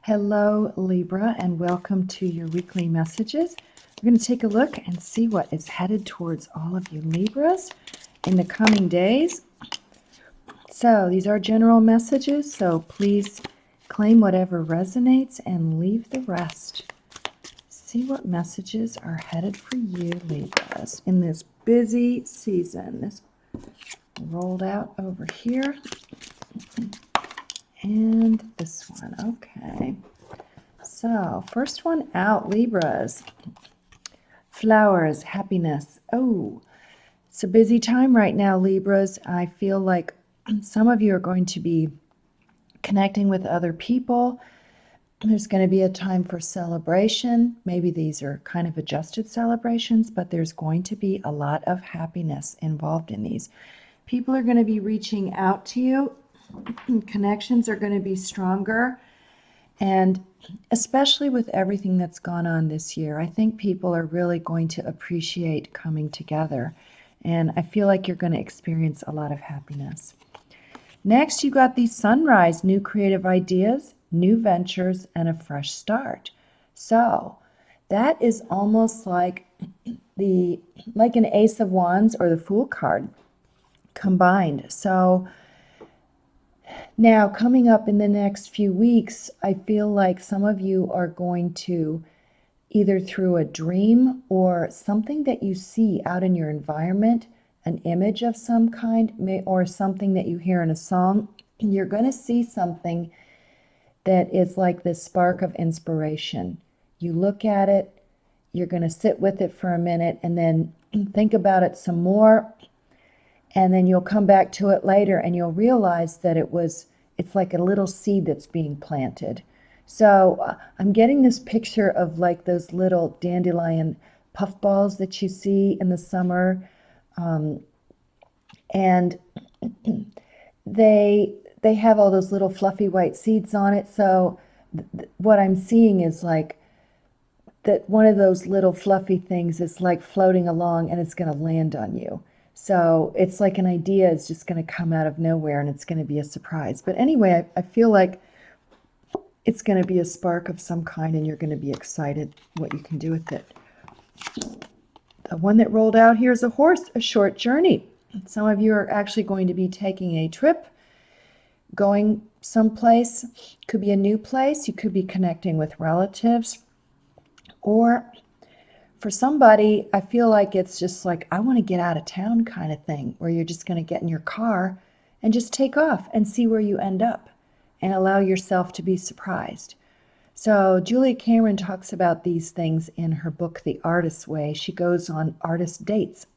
Hello, Libra, and welcome to your weekly messages. We're going to take a look and see what is headed towards all of you Libras in the coming days. So these are general messages, so please claim whatever resonates and leave the rest. See what messages are headed for you, Libras, in this busy season. This rolled out over here. And this one, okay. So, first one out, Libras. Flowers, happiness. Oh, it's a busy time right now, Libras. I feel like some of you are going to be connecting with other people. There's going to be a time for celebration. Maybe these are kind of adjusted celebrations, but there's going to be a lot of happiness involved in these. People are going to be reaching out to you. Connections are going to be stronger. And especially with everything that's gone on this year, I think people are really going to appreciate coming together. And I feel like you're going to experience a lot of happiness. Next, you got the sunrise, new creative ideas, new ventures, and a fresh start. So that is almost like an Ace of Wands or the Fool card combined. So now, coming up in the next few weeks, I feel like some of you are going to, either through a dream or something that you see out in your environment, an image of some kind, or something that you hear in a song, you're going to see something that is like this spark of inspiration. You look at it, you're going to sit with it for a minute, and then think about it some more. And then you'll come back to it later and you'll realize that it's like a little seed that's being planted. So I'm getting this picture of like those little dandelion puffballs that you see in the summer. And they have all those little fluffy white seeds on it. So what I'm seeing is like that one of those little fluffy things is like floating along and it's going to land on you. So it's like an idea is just going to come out of nowhere and it's going to be a surprise. But anyway, I feel like it's going to be a spark of some kind and you're going to be excited what you can do with it. The one that rolled out here is a horse, a short journey. Some of you are actually going to be taking a trip, going someplace. Could be a new place. You could be connecting with relatives. Or for somebody, I feel like it's just like, I want to get out of town kind of thing, where you're just going to get in your car and just take off and see where you end up and allow yourself to be surprised. So Julia Cameron talks about these things in her book, The Artist's Way. She goes on artist dates.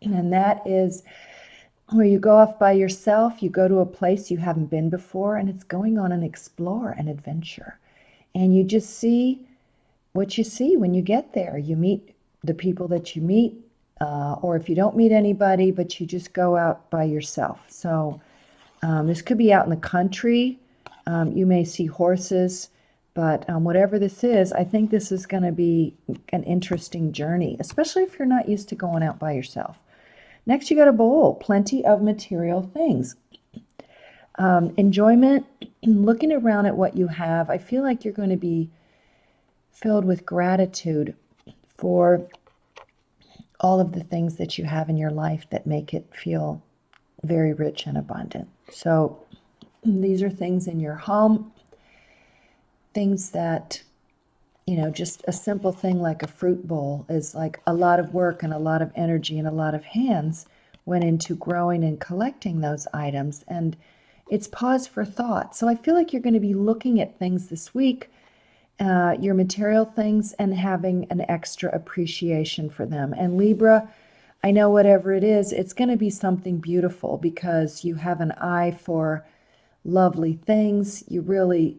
And that is where you go off by yourself, you go to a place you haven't been before, and it's going on an explore, an adventure. And you just see what you see when you get there. You meet the people that you meet, or if you don't meet anybody, but you just go out by yourself. So this could be out in the country. You may see horses, but whatever this is, I think this is going to be an interesting journey, especially if you're not used to going out by yourself. Next, you got a bowl, plenty of material things. Enjoyment, looking around at what you have. I feel like you're going to be filled with gratitude for all of the things that you have in your life that make it feel very rich and abundant. So these are things in your home, things that, just a simple thing like a fruit bowl is like a lot of work and a lot of energy and a lot of hands went into growing and collecting those items. And it's pause for thought. So I feel like you're going to be looking at things this week, your material things, and having an extra appreciation for them. And Libra, I know whatever it is, it's going to be something beautiful because you have an eye for lovely things. You really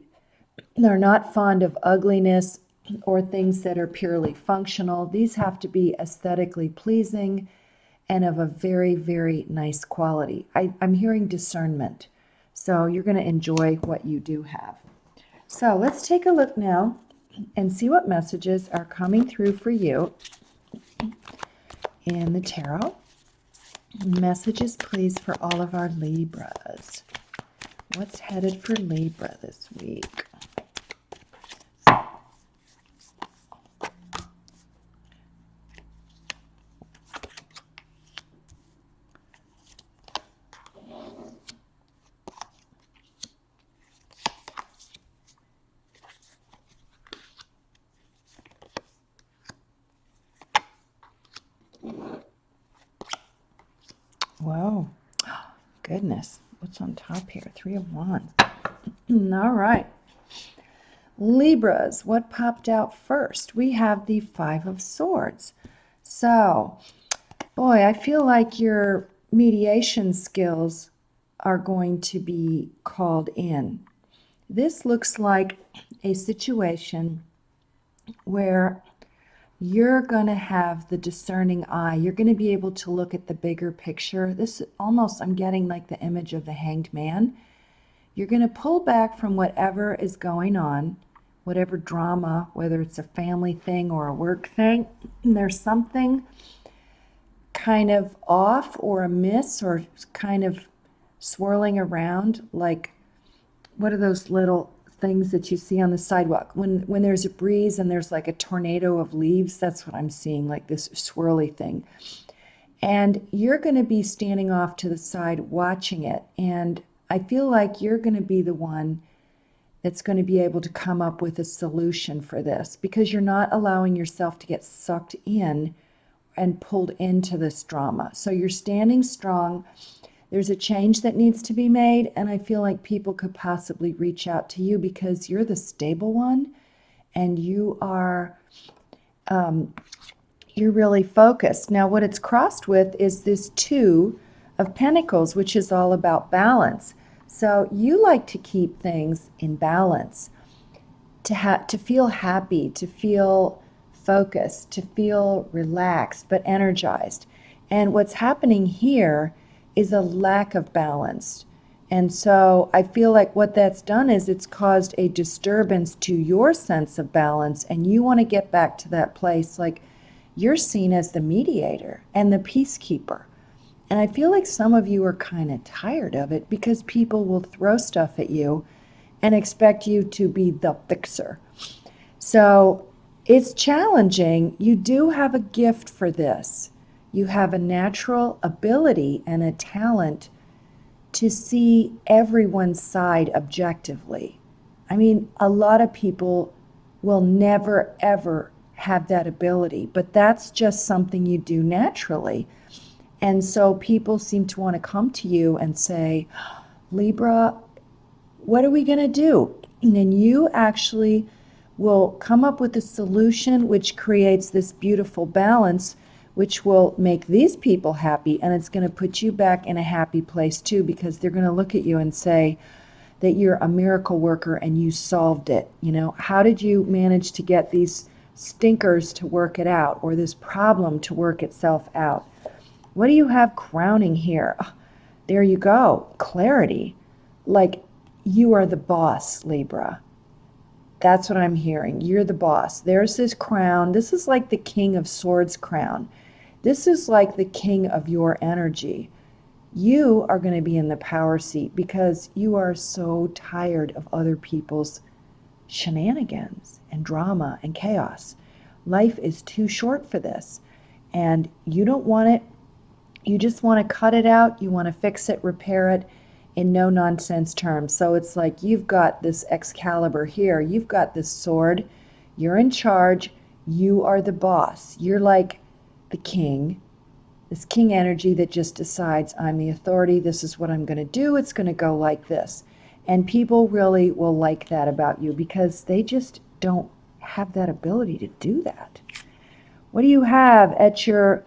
are not fond of ugliness or things that are purely functional. These have to be aesthetically pleasing and of a very, very nice quality. I'm hearing discernment. So you're going to enjoy what you do have. So let's take a look now and see what messages are coming through for you in the tarot. Messages, please, for all of our Libras. What's headed for Libra this week? goodness. What's on top here? 3 of Wands. All right. Libras, what popped out first? We have the 5 of Swords. So, boy, I feel like your mediation skills are going to be called in. This looks like a situation where you're going to have the discerning eye. You're going to be able to look at the bigger picture. This almost, I'm getting like the image of the Hanged Man. You're going to pull back from whatever is going on, whatever drama, whether it's a family thing or a work thing. There's something kind of off or amiss or kind of swirling around, like what are those little things that you see on the sidewalk when there's a breeze and there's like a tornado of leaves? That's what I'm seeing, like this swirly thing. And you're going to be standing off to the side watching it, and I feel like you're going to be the one that's going to be able to come up with a solution for this, because you're not allowing yourself to get sucked in and pulled into this drama. So you're standing strong. There's a change that needs to be made, and I feel like people could possibly reach out to you because you're the stable one, and you are you're really focused. Now, what it's crossed with is this 2 of Pentacles, which is all about balance. So you like to keep things in balance, to feel happy, to feel focused, to feel relaxed but energized. And what's happening here is a lack of balance. And so I feel like what that's done is it's caused a disturbance to your sense of balance, and you want to get back to that place. Like, you're seen as the mediator and the peacekeeper. And I feel like some of you are kind of tired of it, because people will throw stuff at you and expect you to be the fixer. So it's challenging. You do have a gift for this. You have a natural ability and a talent to see everyone's side objectively. I mean, a lot of people will never, ever have that ability, but that's just something you do naturally. And so people seem to want to come to you and say, Libra, what are we going to do? And then you actually will come up with a solution which creates this beautiful balance, which will make these people happy, and it's going to put you back in a happy place too, because they're going to look at you and say that you're a miracle worker and you solved it. You know, how did you manage to get these stinkers to work it out, or this problem to work itself out? What do you have crowning here? Oh, there you go. Clarity. Like, you are the boss, Libra. That's what I'm hearing. You're the boss. There's this crown. This is like the King of Swords crown. This is like the king of your energy. You are going to be in the power seat because you are so tired of other people's shenanigans and drama and chaos. Life is too short for this, and you don't want it. You just want to cut it out. You want to fix it, repair it in no nonsense terms. So it's like you've got this Excalibur here. You've got this sword. You're in charge. You are the boss. You're like the king, this king energy that just decides, I'm the authority. This is what I'm going to do. It's going to go like this. And people really will like that about you, because they just don't have that ability to do that. What do you have at your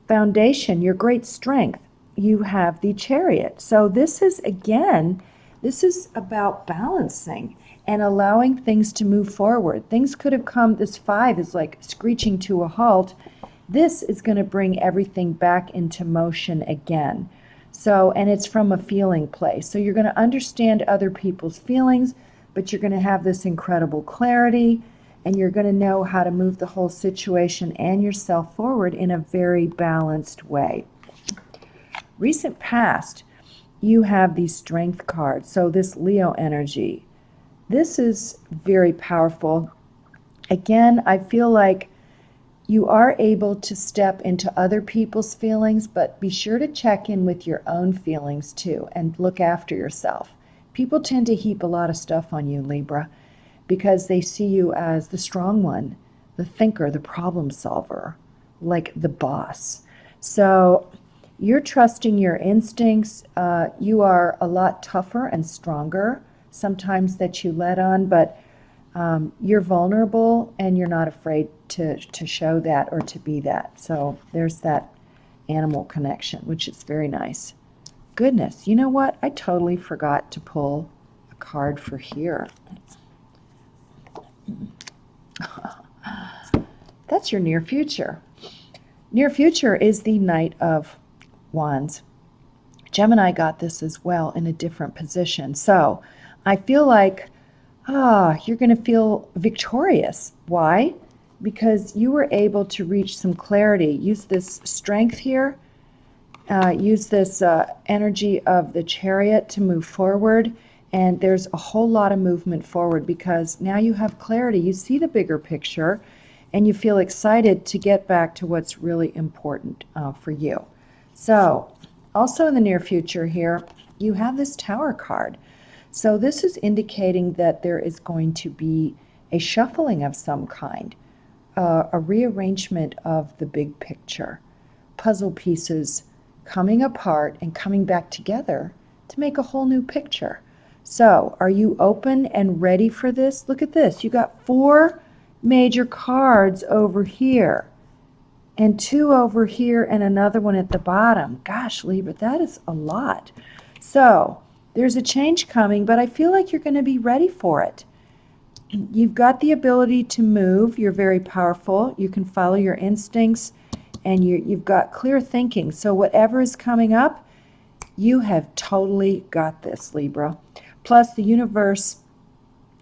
foundation, your great strength? You have the Chariot. So this is, again, this is about balancing and allowing things to move forward. Things could have come, this 5 is like screeching to a halt. This is going to bring everything back into motion again. So, and it's from a feeling place. So you're going to understand other people's feelings, but you're going to have this incredible clarity, and you're going to know how to move the whole situation and yourself forward in a very balanced way. Recent past, you have the Strength card. So this Leo energy, this is very powerful. Again, I feel like you are able to step into other people's feelings, but be sure to check in with your own feelings too and look after yourself. People tend to heap a lot of stuff on you, Libra, because they see you as the strong one, the thinker, the problem solver, like the boss. So You're trusting your instincts. You are a lot tougher and stronger sometimes that you let on, but you're vulnerable and you're not afraid to show that or to be that. So there's that animal connection, which is very nice. Goodness, you know what? I totally forgot to pull a card for here. That's your near future. Near future is the Knight of Wands. Gemini got this as well in a different position. So I feel like, you're going to feel victorious. Why? Because you were able to reach some clarity. Use this strength here. Use this energy of the Chariot to move forward. And there's a whole lot of movement forward because now you have clarity. You see the bigger picture and you feel excited to get back to what's really important for you. So also in the near future here, you have this Tower card. So this is indicating that there is going to be a shuffling of some kind, a rearrangement of the big picture, puzzle pieces coming apart and coming back together to make a whole new picture. So are you open and ready for this? Look at this. You got 4 major cards over here and 2 over here and another one at the bottom. Gosh, Libra, that is a lot. So there's a change coming, but I feel like you're going to be ready for it. You've got the ability to move. You're very powerful. You can follow your instincts, and you've got clear thinking. So whatever is coming up, you have totally got this, Libra. Plus, the universe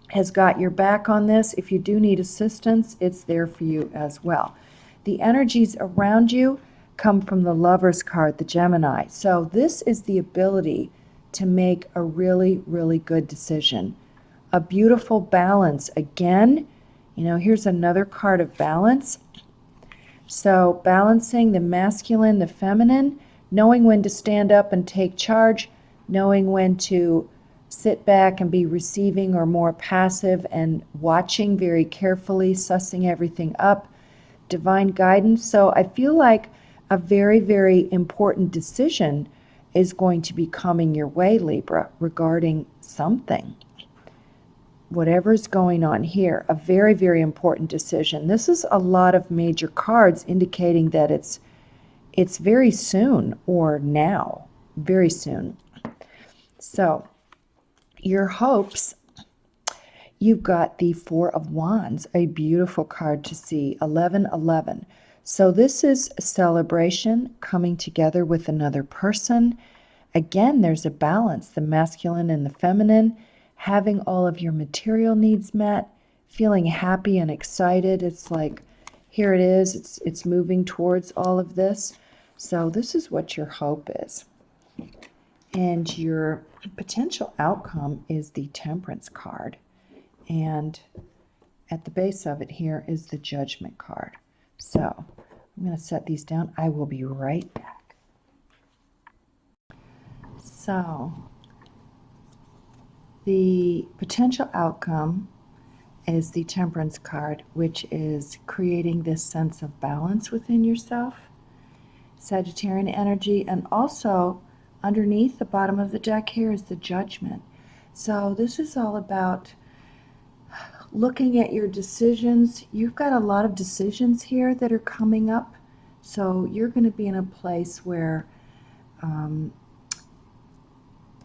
has got your back on this. If you do need assistance, it's there for you as well. The energies around you come from the Lover's card, the Gemini. So this is the ability to make a really, really good decision. A beautiful balance. Again, here's another card of balance. So balancing the masculine, the feminine, knowing when to stand up and take charge, knowing when to sit back and be receiving or more passive and watching very carefully, sussing everything up, divine guidance. So I feel like a very, very important decision is going to be coming your way, Libra, regarding something. Whatever's going on here, a very, very important decision. This is a lot of major cards indicating that it's very soon or now, very soon. So your hopes, you've got the 4 of Wands, a beautiful card to see, 1111. So this is a celebration, coming together with another person. Again, there's a balance, the masculine and the feminine, having all of your material needs met, feeling happy and excited. It's like, here it is, it's moving towards all of this. So this is what your hope is. And your potential outcome is the Temperance card. And at the base of it here is the Judgment card. So I'm going to set these down. I will be right back. So the potential outcome is the Temperance card, which is creating this sense of balance within yourself, Sagittarian energy, and also underneath the bottom of the deck here is the Judgment. So this is all about looking at your decisions. You've got a lot of decisions here that are coming up. So you're going to be in a place where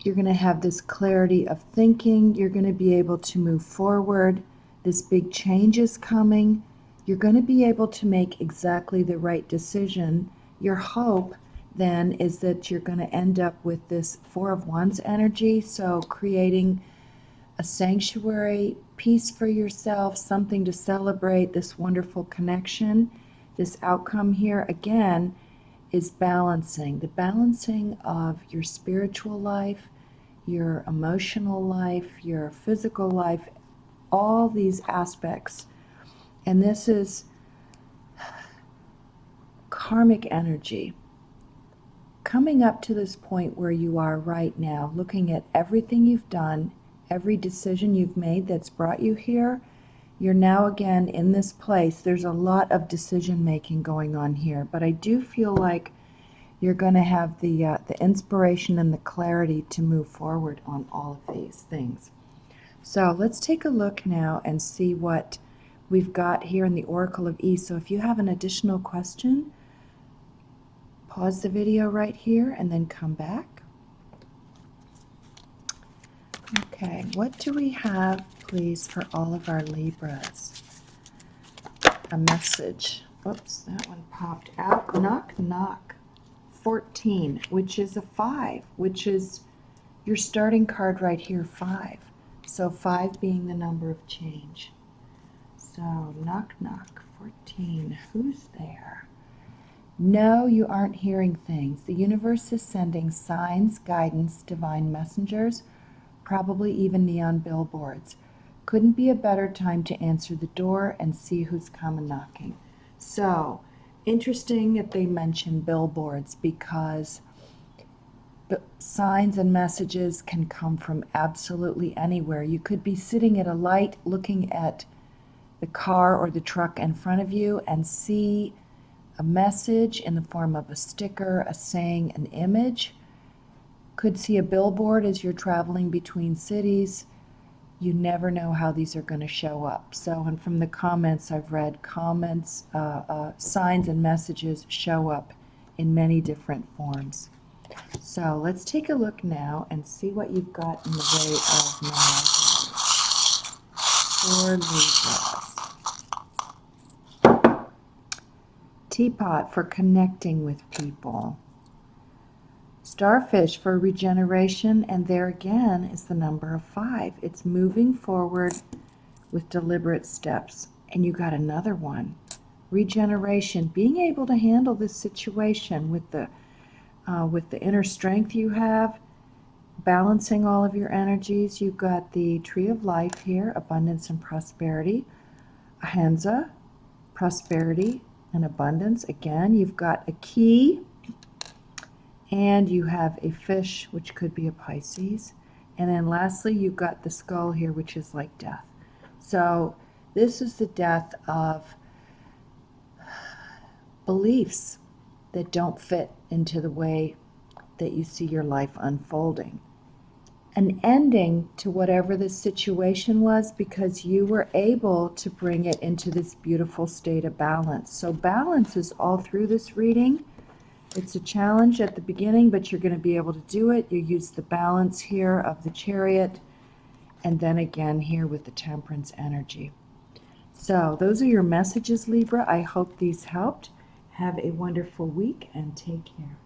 you're going to have this clarity of thinking. You're going to be able to move forward. This big change is coming. You're going to be able to make exactly the right decision. Your hope then is that you're going to end up with this 4 of Wands energy. So creating a sanctuary, peace for yourself, something to celebrate, this wonderful connection. This outcome here, again, is balancing. The balancing of your spiritual life, your emotional life, your physical life, all these aspects. And this is karmic energy. Coming up to this point where you are right now, looking at everything you've done, every decision you've made that's brought you here, you're now again in this place. There's a lot of decision making going on here, but I do feel like You're going to have the inspiration and the clarity to move forward on all of these things. So let's take a look now and see what we've got here in the Oracle of Ease. So if you have an additional question, pause the video right here and then come back. Okay, what do we have, please, for all of our Libras? A message. Oops, that one popped out. Knock, knock. 14, which is a 5, which is your starting card right here, 5. So 5 being the number of change. So knock, knock, 14. Who's there? No, you aren't hearing things. The universe is sending signs, guidance, divine messengers, probably even neon billboards. Couldn't be a better time to answer the door and see who's coming knocking. So, interesting that they mention billboards, because signs and messages can come from absolutely anywhere. You could be sitting at a light looking at the car or the truck in front of you and see a message in the form of a sticker, a saying, an image. Could see a billboard as you're traveling between cities. You never know how these are going to show up. So, and from the comments I've read, signs and messages show up in many different forms. So let's take a look now and see what you've got in the way of Milagros for Libras. Teapot for connecting with people. Starfish for regeneration, and there again is the number of 5. It's moving forward with deliberate steps. And you got another one. Regeneration, being able to handle this situation with the inner strength you have, balancing all of your energies. You've got the Tree of Life here, abundance and prosperity. Ahanza, prosperity and abundance. Again, you've got a key, and you have a fish, which could be a Pisces. And then lastly, you've got the skull here, which is like death. So this is the death of beliefs that don't fit into the way that you see your life unfolding. An ending to whatever the situation was, because you were able to bring it into this beautiful state of balance. So balance is all through this reading. It's a challenge at the beginning, but you're going to be able to do it. You use the balance here of the Chariot, and then again here with the Temperance energy. So those are your messages, Libra. I hope these helped. Have a wonderful week and take care.